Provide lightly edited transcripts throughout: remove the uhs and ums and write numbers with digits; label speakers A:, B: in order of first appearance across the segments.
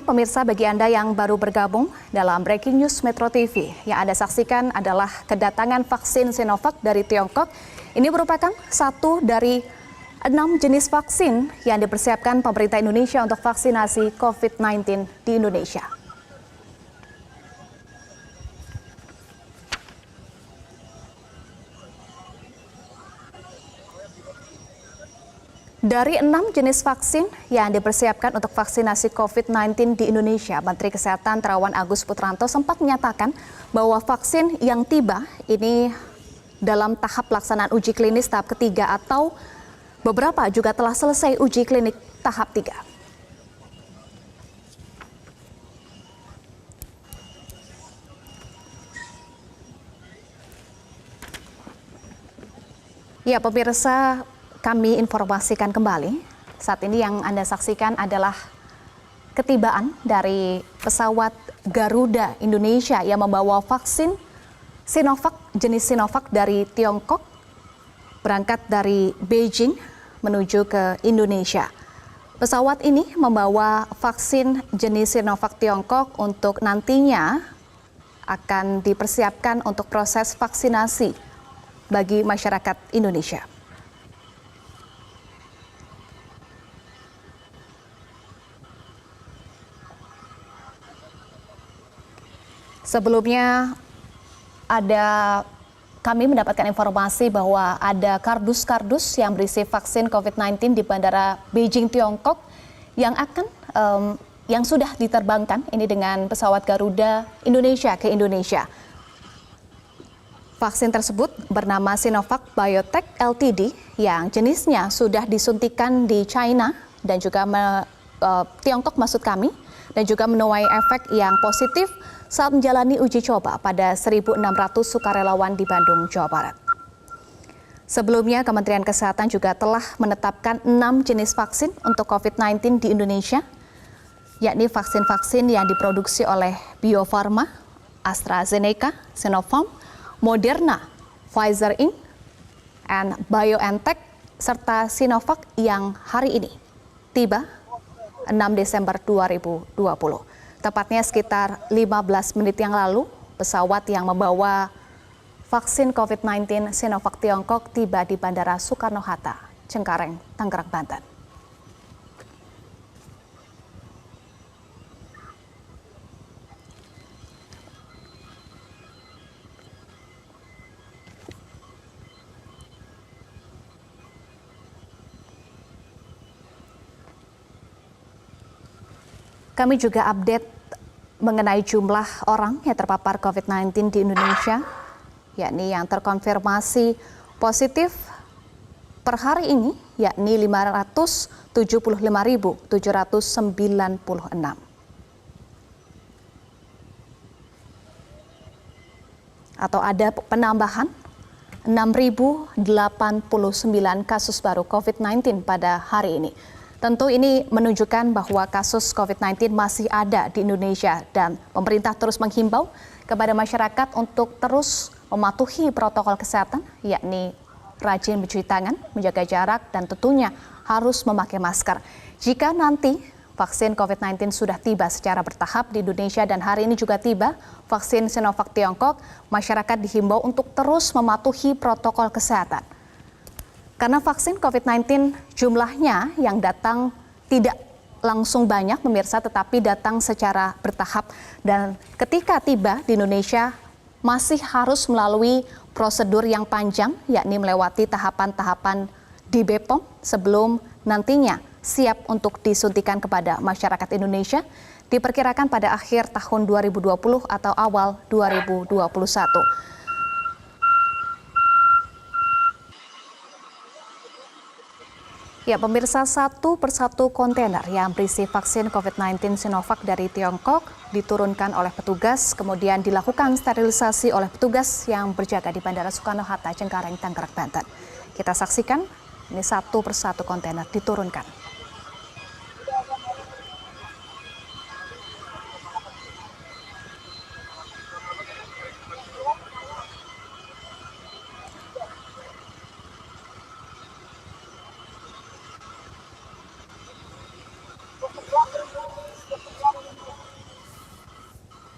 A: Pemirsa, bagi Anda yang baru bergabung dalam Breaking News Metro TV, yang Anda saksikan adalah kedatangan vaksin Sinovac dari Tiongkok. Ini merupakan satu dari 6 jenis vaksin yang dipersiapkan pemerintah Indonesia untuk vaksinasi COVID-19 di Indonesia. Dari 6 jenis vaksin yang dipersiapkan untuk vaksinasi COVID-19 di Indonesia, Menteri Kesehatan Terawan Agus Putranto sempat menyatakan bahwa vaksin yang tiba ini dalam tahap pelaksanaan uji klinis tahap ketiga atau beberapa juga telah selesai uji klinik tahap 3. Ya, pemirsa, kami informasikan kembali, saat ini yang Anda saksikan adalah ketibaan dari pesawat Garuda Indonesia yang membawa vaksin Sinovac, jenis Sinovac dari Tiongkok, berangkat dari Beijing menuju ke Indonesia. Pesawat ini membawa vaksin jenis Sinovac Tiongkok untuk nantinya akan dipersiapkan untuk proses vaksinasi bagi masyarakat Indonesia. Sebelumnya kami mendapatkan informasi bahwa ada kardus-kardus yang berisi vaksin COVID-19 di Bandara Beijing, Tiongkok yang sudah diterbangkan ini dengan pesawat Garuda Indonesia ke Indonesia. Vaksin tersebut bernama Sinovac Biotech Ltd yang jenisnya sudah disuntikan di China dan juga Tiongkok maksud kami, dan juga menuai efek yang positif saat menjalani uji coba pada 1.600 sukarelawan di Bandung, Jawa Barat. Sebelumnya, Kementerian Kesehatan juga telah menetapkan 6 jenis vaksin untuk COVID-19 di Indonesia, yakni vaksin-vaksin yang diproduksi oleh Bio Farma, AstraZeneca, Sinopharm, Moderna, Pfizer Inc., and BioNTech, serta Sinovac yang hari ini tiba 6 Desember 2020. Tepatnya sekitar 15 menit yang lalu, pesawat yang membawa vaksin COVID-19 Sinovac Tiongkok tiba di Bandara Soekarno-Hatta, Cengkareng, Tangerang, Banten. Kami juga update mengenai jumlah orang yang terpapar COVID-19 di Indonesia, yakni yang terkonfirmasi positif per hari ini, yakni 575.796. Atau ada penambahan 6.089 kasus baru COVID-19 pada hari ini. Tentu ini menunjukkan bahwa kasus COVID-19 masih ada di Indonesia dan pemerintah terus menghimbau kepada masyarakat untuk terus mematuhi protokol kesehatan, yakni rajin mencuci tangan, menjaga jarak, dan tentunya harus memakai masker. Jika nanti vaksin COVID-19 sudah tiba secara bertahap di Indonesia dan hari ini juga tiba vaksin Sinovac Tiongkok, masyarakat dihimbau untuk terus mematuhi protokol kesehatan. Karena vaksin COVID-19 jumlahnya yang datang tidak langsung banyak pemirsa, tetapi datang secara bertahap. Dan ketika tiba di Indonesia masih harus melalui prosedur yang panjang, yakni melewati tahapan-tahapan di BPOM sebelum nantinya siap untuk disuntikan kepada masyarakat Indonesia, diperkirakan pada akhir tahun 2020 atau awal 2021. Ya, pemirsa, satu persatu kontainer yang berisi vaksin COVID-19 Sinovac dari Tiongkok diturunkan oleh petugas, kemudian dilakukan sterilisasi oleh petugas yang berjaga di Bandara Soekarno-Hatta, Cengkareng, Tangerang, Banten. Kita saksikan, ini satu persatu kontainer diturunkan.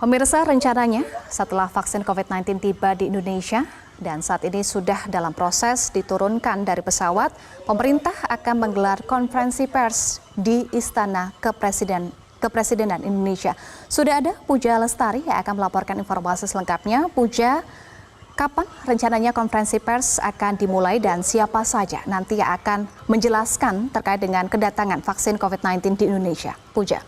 A: Pemirsa, rencananya setelah vaksin COVID-19 tiba di Indonesia dan saat ini sudah dalam proses diturunkan dari pesawat, pemerintah akan menggelar konferensi pers di Istana Kepresidenan Indonesia. Sudah ada Puja Lestari yang akan melaporkan informasi selengkapnya. Puja, kapan rencananya konferensi pers akan dimulai dan siapa saja nanti yang akan menjelaskan terkait dengan kedatangan vaksin COVID-19 di Indonesia? Puja.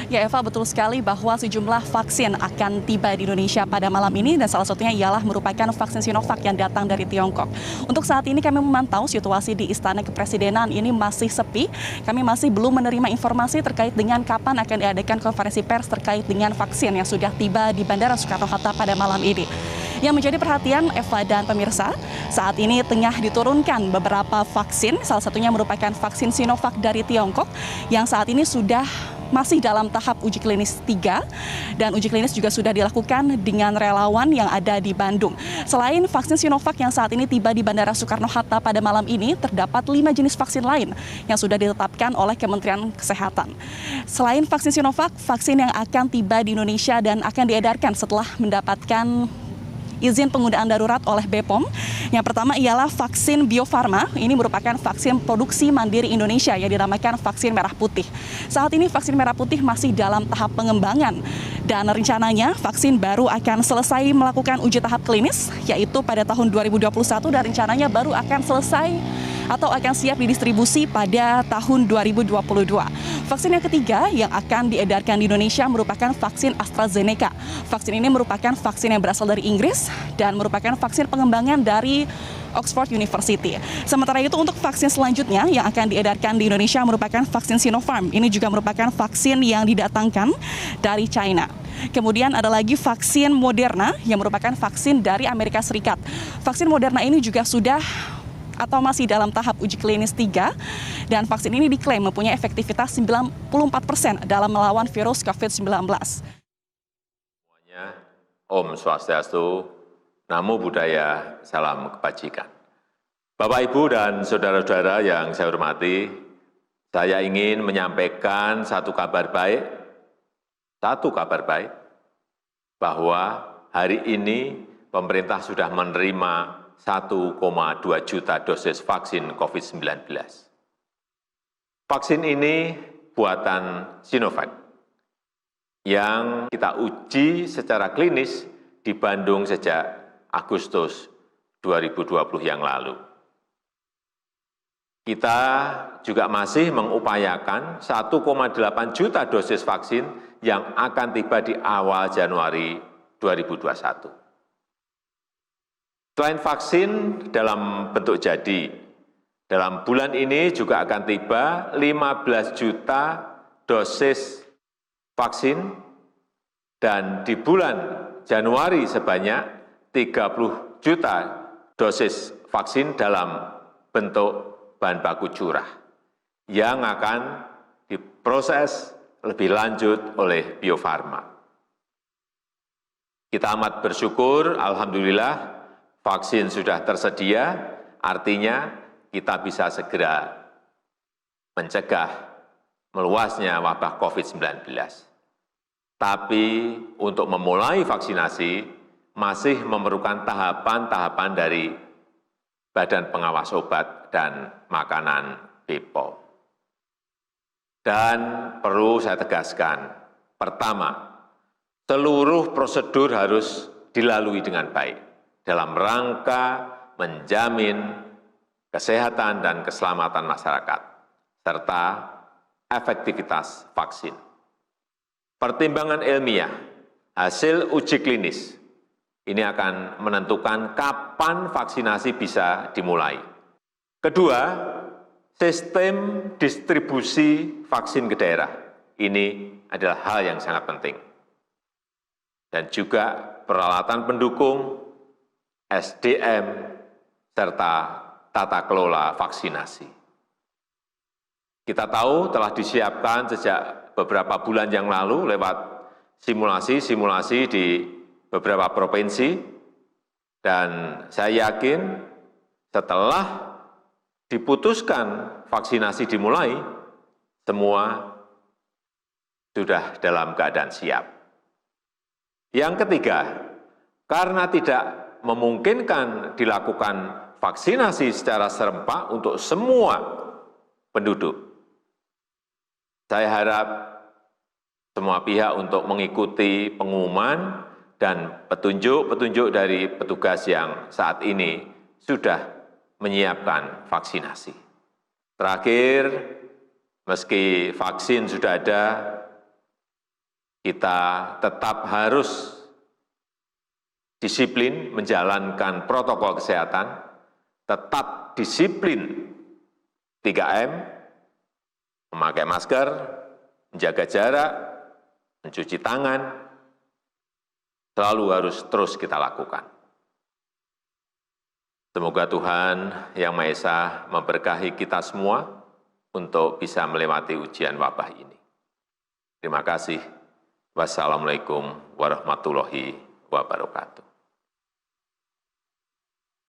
B: Ya Eva, betul sekali bahwa sejumlah vaksin akan tiba di Indonesia pada malam ini dan salah satunya ialah merupakan vaksin Sinovac yang datang dari Tiongkok. Untuk saat ini kami memantau situasi di Istana Kepresidenan ini masih sepi. Kami masih belum menerima informasi terkait dengan kapan akan diadakan konferensi pers terkait dengan vaksin yang sudah tiba di Bandara Soekarno-Hatta pada malam ini. Yang menjadi perhatian Eva dan pemirsa, saat ini tengah diturunkan beberapa vaksin, salah satunya merupakan vaksin Sinovac dari Tiongkok yang saat ini sudah masih dalam tahap uji klinis 3 dan uji klinis juga sudah dilakukan dengan relawan yang ada di Bandung. Selain vaksin Sinovac yang saat ini tiba di Bandara Soekarno-Hatta pada malam ini, terdapat 5 jenis vaksin lain yang sudah ditetapkan oleh Kementerian Kesehatan. Selain vaksin Sinovac, vaksin yang akan tiba di Indonesia dan akan diedarkan setelah mendapatkan izin penggunaan darurat oleh BPOM. Yang pertama ialah vaksin Bio Farma. Ini merupakan vaksin produksi mandiri Indonesia yang dinamakan vaksin merah putih. Saat ini vaksin merah putih masih dalam tahap pengembangan dan rencananya vaksin baru akan selesai melakukan uji tahap klinis yaitu pada tahun 2021 dan rencananya baru akan selesai atau akan siap didistribusi pada tahun 2022. Vaksin yang ketiga yang akan diedarkan di Indonesia merupakan vaksin AstraZeneca. Vaksin ini merupakan vaksin yang berasal dari Inggris dan merupakan vaksin pengembangan dari Oxford University. Sementara itu untuk vaksin selanjutnya yang akan diedarkan di Indonesia merupakan vaksin Sinopharm. Ini juga merupakan vaksin yang didatangkan dari China. Kemudian ada lagi vaksin Moderna yang merupakan vaksin dari Amerika Serikat. Vaksin Moderna ini juga sudah atau masih dalam tahap uji klinis 3 dan vaksin ini diklaim mempunyai efektivitas 94% dalam melawan virus COVID-19.
C: Semuanya, Om Swastiastu, Namo Buddhaya, Salam Kebajikan. Bapak, Ibu, dan saudara-saudara yang saya hormati, saya ingin menyampaikan satu kabar baik bahwa hari ini pemerintah sudah menerima 1,2 juta dosis vaksin COVID-19. Vaksin ini buatan Sinovac yang kita uji secara klinis di Bandung sejak Agustus 2020 yang lalu. Kita juga masih mengupayakan 1,8 juta dosis vaksin yang akan tiba di awal Januari 2021. Selain vaksin dalam bentuk jadi, dalam bulan ini juga akan tiba 15 juta dosis vaksin dan di bulan Januari sebanyak 30 juta dosis vaksin dalam bentuk bahan baku curah yang akan diproses lebih lanjut oleh Bio Farma. Kita amat bersyukur, alhamdulillah, vaksin sudah tersedia, artinya kita bisa segera mencegah meluasnya wabah COVID-19. Tapi untuk memulai vaksinasi masih memerlukan tahapan-tahapan dari Badan Pengawas Obat dan Makanan BPOM. Dan perlu saya tegaskan, pertama, seluruh prosedur harus dilalui dengan baik dalam rangka menjamin kesehatan dan keselamatan masyarakat, serta efektivitas vaksin. Pertimbangan ilmiah, hasil uji klinis, ini akan menentukan kapan vaksinasi bisa dimulai. Kedua, sistem distribusi vaksin ke daerah. Ini adalah hal yang sangat penting. Dan juga peralatan pendukung, SDM, serta tata kelola vaksinasi. Kita tahu telah disiapkan sejak beberapa bulan yang lalu lewat simulasi-simulasi di beberapa provinsi, dan saya yakin setelah diputuskan vaksinasi dimulai, semua sudah dalam keadaan siap. Yang ketiga, karena tidak memungkinkan dilakukan vaksinasi secara serempak untuk semua penduduk, saya harap semua pihak untuk mengikuti pengumuman dan petunjuk-petunjuk dari petugas yang saat ini sudah menyiapkan vaksinasi. Terakhir, meski vaksin sudah ada, kita tetap harus disiplin menjalankan protokol kesehatan, tetap disiplin 3M, memakai masker, menjaga jarak, mencuci tangan, selalu harus terus kita lakukan. Semoga Tuhan Yang Maha Esa memberkahi kita semua untuk bisa melewati ujian wabah ini. Terima kasih. Wassalamualaikum warahmatullahi wabarakatuh.